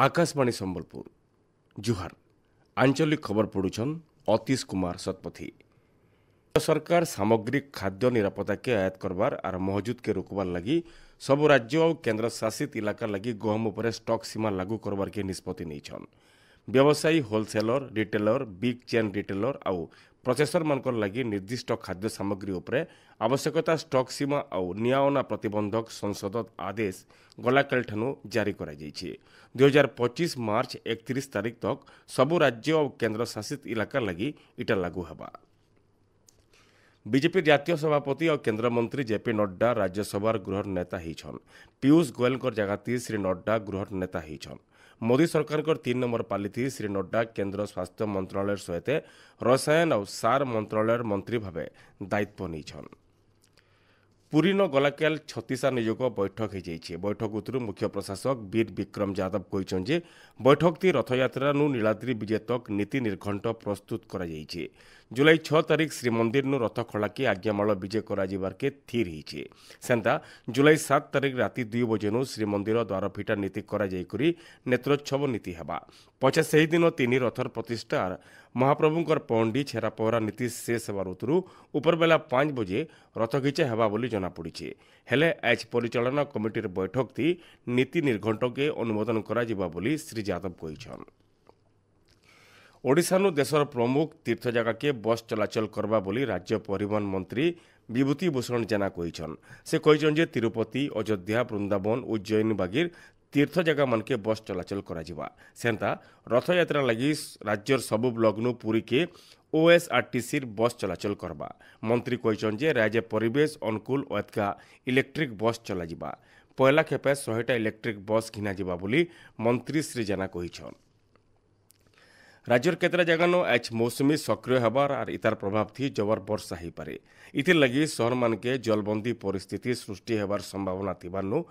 आकाशवाणी संबलपुर जुहार आंचलिक खबर पढ़ुछन अतीश कुमार शतपथी। सरकार सामग्रिक खाद्य निरापत्ता के आयात करबार आर महजूद के रोकबार लगी सब राज्य और केंद्र शासित इलाका लगी गहम उपरे स्टॉक सीमा लागू करबार के निष्पत्ति नैछन। व्यवसायी wholesaler retailer big chain retailer आउ प्रोसेसर मानकर लगी निर्दिष्ट खाद्य सामग्री उपरे आवश्यकता स्टॉक सीमा आउ नियावना प्रतिबंधक संसद आदेश गलाकाल ठानु जारी करा जायछि। 2025 मार्च 31 तारीख तक सबु राज्य और केंद्र शासित इलाका लगी इटा लागू हेबा। बीजेपी जातीय सभापति और केंद्र मंत्री जेपी नड्डा राज्यसभार गृह नेता होइछन। पीयूष गोयल जगह श्री नड्डा गृह नेता होइछन। मोदी सरकार 3 नंबर पालिथि श्री नड्डा केंद्र स्वास्थ्य मंत्रालय सहित रसायन और सार मंत्रालय मंत्री भावे दायित्व नैछन। पुरी न गलाकाल 36 नियोग बैठक हो बैठक उतरु मुख्य प्रशासक वीर विक्रम यादव कहते बैठक ती रथयात्रा नीलाद्री विजय तक नीति निर्घंट प्रस्तुत कर जुलाई 6 तारीख श्रीमंदिर रथ खड़ाकी आज्ञामाल विजय के थीर होइछे। सेंता जुलाई 7 तारीख राति 2 बजे श्रीमंदिर द्वार फिटा नीति करी नेत्रोत्सव नीति हेबा। पछे सही दिन 3 रथर प्रतिष्ठा महाप्रभुंकर पौंडी छेरा पहरा नीति शेष हेबार उतरु उपरबेला 5 बजे रथ घिचा हेबा बोली जना पड़िछे। हेले आज परिचालना कमिटीर बैठक थी नीति निर्घंट के अनुमोदन करा जिबा बोली श्री यादव कहिछन। ओडिशानु देशर प्रमुख तीर्थ जगह के बस चलाचल करबा बोली राज्य परिवहन मंत्री विभूति भूषण जेना कहिछन। से कहिछन जे तिरुपति अयोध्या वृंदावन उज्जैन बागीर तीर्थ जगह मन के बस चलाचल करा जिबा। सेंता रथ यात्रा लगी राज्यर सबु ब्लॉक पुरी के ओएसआरटीसी बस चलाचल करबा। मंत्री कहिछन जे राज्य परिवेश अनुकूल अतका इलेक्ट्रिक बस चला जिबा। पहला खेपे 100टा इलेक्ट्रिक बस घिना जिबा बोली मंत्री श्री जेना कहिछन। राज्यर केतरा जगह आज मौसुमी सक्रिय हबार और इतार प्रभाव थी जबर वर्षा हो पारे। इथिर लगी शहर मान के जलबंदी परिस्थिति सृष्टि होबार संभावना थिबारनु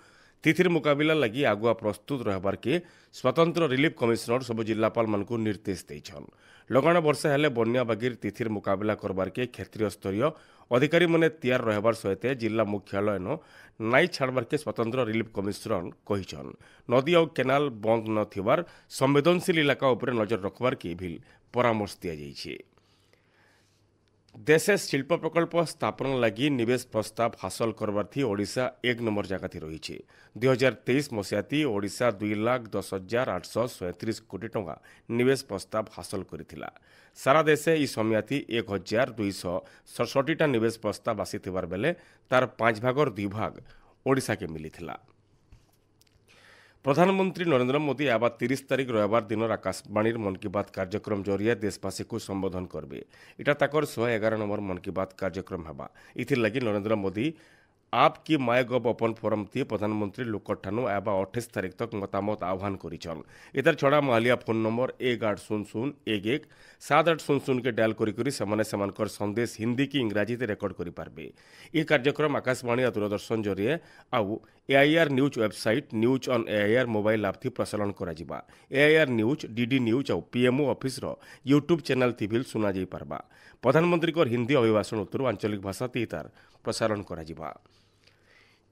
तिथिर मुकाबला लगी आगुआ प्रस्तुत रहबार के स्वतंत्र रिलीफ कमिश्नर सब जिलापाल मानकु निर्देश देइछन। लगाण वर्षा हेले बन्या बागीर तिथिर मुकाबला करबार के क्षेत्रीय स्तरीय अधिकारी माने तैयार रहबार सहित जिला मुख्यालय न नाई छाड़बार के स्वतंत्र रिलीफ कमिश्नर कहिछन। नदी और केनाल बंद न थिबार संवेदनशील इलाका उपरे नजर रखबार के भी परामर्श दिया जाइछे। देशे शिल्प प्रकल्प स्थापन लगी निवेश प्रस्ताव हासिल करबार थी ओडिशा 1 नंबर जगह थी रही। 2023 मसीहा थी ओडिशा 2,10,837 कोटी टंका निवेश प्रस्ताव हासिल करिथिला। सारा देशे ई समय थी 1,267टा निवेश प्रस्ताव आसीथिबार बेले तार 5 भागर 2 भाग ओडिशा के मिलिथिला। प्रधानमंत्री नरेंद्र मोदी आबा 30 तारीख रविवार दिन आकाशवाणी मन की बात कार्यक्रम जरिए देशवासी को संबोधन करबे। इटा ताकर 111 नंबर मन की बात कार्यक्रम हेबा। इथिर लगी नरेंद्र मोदी आपकी माय गव ओपन फोरम थी प्रधानमंत्री लोकठानु आबा 28 तारीख तक मतामत आह्वान करिछन। इधर छड़ा मालिया फोन नंबर 1800117800 के डायल करी समाने समानकर संदेश हिंदी की इंग्राजी ते रेकर्ड करि पारबे। ई कार्यक्रम आकाशवाणी और दूरदर्शन जरिए आउ AIR news website news on AIR mobile app थी प्रसारण करा जिबा। एआईआर न्यूज डीडी न्यूज और पीएमओ ऑफिस रो यूट्यूब चैनल थी भी सुना जाई पारबा। प्रधानमंत्री को हिंदी अभिभाषण उत्तर आंचलिक भाषा थी तार प्रसारण करा जिबा।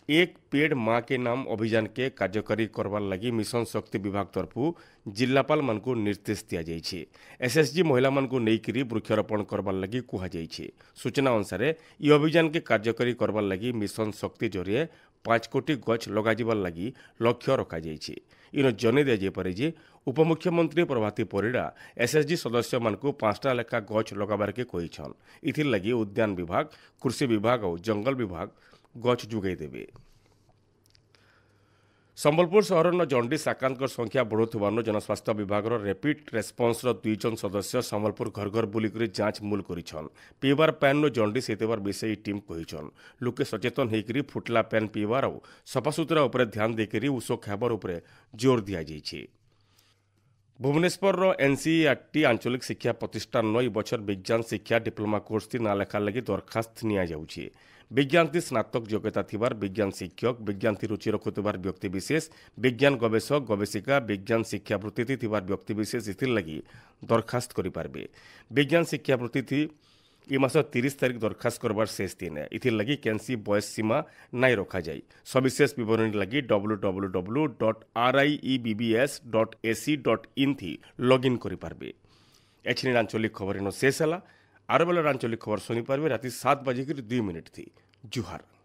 एक पेड़ माँ के नाम अभियान के कार्यकारी करवार लगी मिशन शक्ति विभाग तरफु जिलापाल मान को निर्देश दिया जाइए। एसएसजी महिला मान को नहींकरी वृक्षारोपण करवार लगी कहुई। सूचना अनुसार यह अभियान के कार्यकारी करवार लगी मिशन शक्ति जरिए 5 कोटी गछ लगाजिबार लगी लक्ष्य रखा जाइए। इन जन दिजापे जे उपमुख्यमंत्री प्रभाती परिड़ा एसएसजी सदस्य मान को 5टा लेखा गछ लगाबार के कहिछन। इथिर लगी उद्यान विभाग कृषि विभाग और जंगल विभाग गछ जुगाई देवे। संबलपुर सहर न जंडिस आक्रांत संख्या बढ़ुवर जनस्वास्थ्य विभाग रैपिड रेस्पन्स 2 जन सदस्य संबलपुर घर घर बुलिक जांच मूल करिछन। पीबार पैन जंडिस होइतबार विषय टीम कहिछन। लोके सचेतन होकर फुटला पैन पीबार और सफासुतरा उपर ध्यान देकर उस खाइबार उपर जोर दिया जाइछे। भुवनेश्वर एनसीईआरटी आंचलिक शिक्षा प्रतिष्ठान ई बछर विज्ञान शिक्षा डिप्लोमा कोर्स थी ना लेखा लगी दरखास्त निया जाउछे। विज्ञान थी स्नातक योग्यता थिबार विज्ञान शिक्षक विज्ञान थी रुचि रखुथिबार व्यक्ति विशेष विज्ञान गवेषक गवेषिका विज्ञान शिक्षा वृत्ति थी थिबार व्यक्ति विशेष इथिर लगी दरखास्त करि पारबे। विज्ञान शिक्षा वृत्ति थी ए मास 30 तारिख दरखास्त करबार शेष दिन है। इथिर लगी कैंसी बयस सीमा नाई रखा जाए। सविशेष विवरणी लगी www.riebbs.ac.in थी लॉगिन करि पारबे। एछिनी आंचलिक खबर इन शेष है। आर बेलार आंचलिक खबर शुनी पारबे राति 7 बजे 2 मिनिट थी। जुहार।